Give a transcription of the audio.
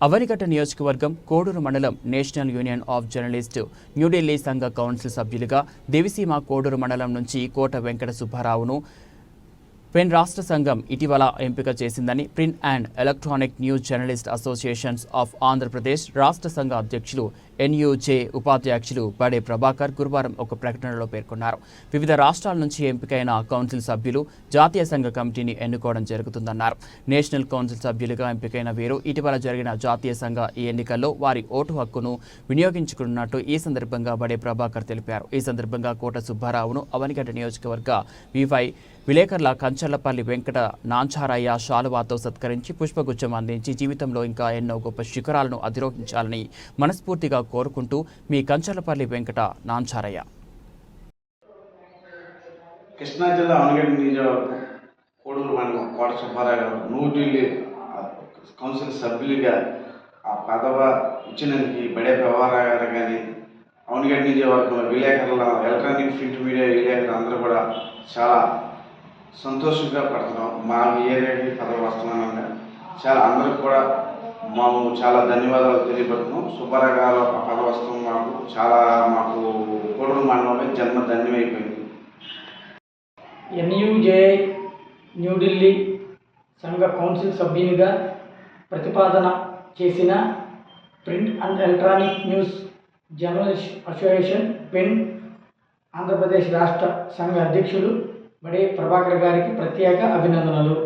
అవనిగడ్డ నియోజకవర్గం కోడూరు మండలం national union of journalist New Delhi సంఘ కౌన్సిల్ సభ్యులుగా దేవిసీమ కోడూరు మండలం నుంచి కోట వెంకట సుబ్బారావును పెన్ రాష్ట్ర సంఘం ఇటీవల ఎంపిక చేసిందని print and electronic news journalist associations of Andhra Pradesh రాష్ట్ర సంఘ అధ్యక్షులు ఎన్యూజే ఉపాధ్యక్షులు బడే ప్రభాకర్ గురువారం ఒక ప్రకటనలో పేర్కొన్నారు. వివిధ రాష్ట్రాల నుంచి ఎంపికైన కౌన్సిల్ సభ్యులు జాతీయ సంఘ కమిటీని ఎన్నుకోవడం జరుగుతుందన్నారు. నేషనల్ కౌన్సిల్ సభ్యులుగా ఎంపికైన వీరు ఇటీవల జరిగిన జాతీయ సంఘ ఈ ఎన్నికల్లో వారి ఓటు హక్కును వినియోగించుకున్నట్టు ఈ సందర్భంగా బడే ప్రభాకర్ తెలిపారు. ఈ సందర్భంగా కోట సుబ్బారావును అవనిగడ్డ నియోజకవర్గ వివై విలేకరుల కంచర్లపల్లి వెంకట నాంచారయ్య శాలువాతో సత్కరించి పుష్పగుచ్చం అందించి జీవితంలో ఇంకా ఎన్నో గొప్ప శిఖరాలను అధిరోహించాలని మనస్ఫూర్తిగా కోరుకుంటూ మీ కంచర్లపల్లి వెంకట నాంచారయ్య. కృష్ణా జిల్లా అవనిగడ్డ నియోజకవర్గం కోడూరు మండలం కోట సుబ్బారావు గారు న్యూఢిల్లీ కౌన్సిల్ సభ్యులుగా ఆ పదవి ఇచ్చినందుకు బడే ప్రభాకర్ గారు కానీ అవనిగడ్డ నియోజకవర్గంలో విలేకరుల ఎలక్ట్రానిక్ ప్రింట్ మీడియా విలేకరులు అందరూ కూడా చాలా సంతోషంగా పడుతున్నాం. మా ఏరియాకి పదవి వస్తున్నానంగా చాలా అందరికి కూడా మేము చాలా ధన్యవాదాలు తెలియపడుతున్నాం. సుబ్బారావు గారు ఆ పదవి వస్తుంది మాకు కోడూరు మండలంలో జన్మ ధన్యమైపోయింది. ఎన్యూజే న్యూఢిల్లీ సంఘ కౌన్సిల్ సభ్యునిగా ప్రతిపాదన చేసిన print and electronic news journalist association pen Andhra Pradesh రాష్ట్ర సంఘ అధ్యక్షులు బడే ప్రభాకర్ గారికి ప్రత్యేక అభినందనలు.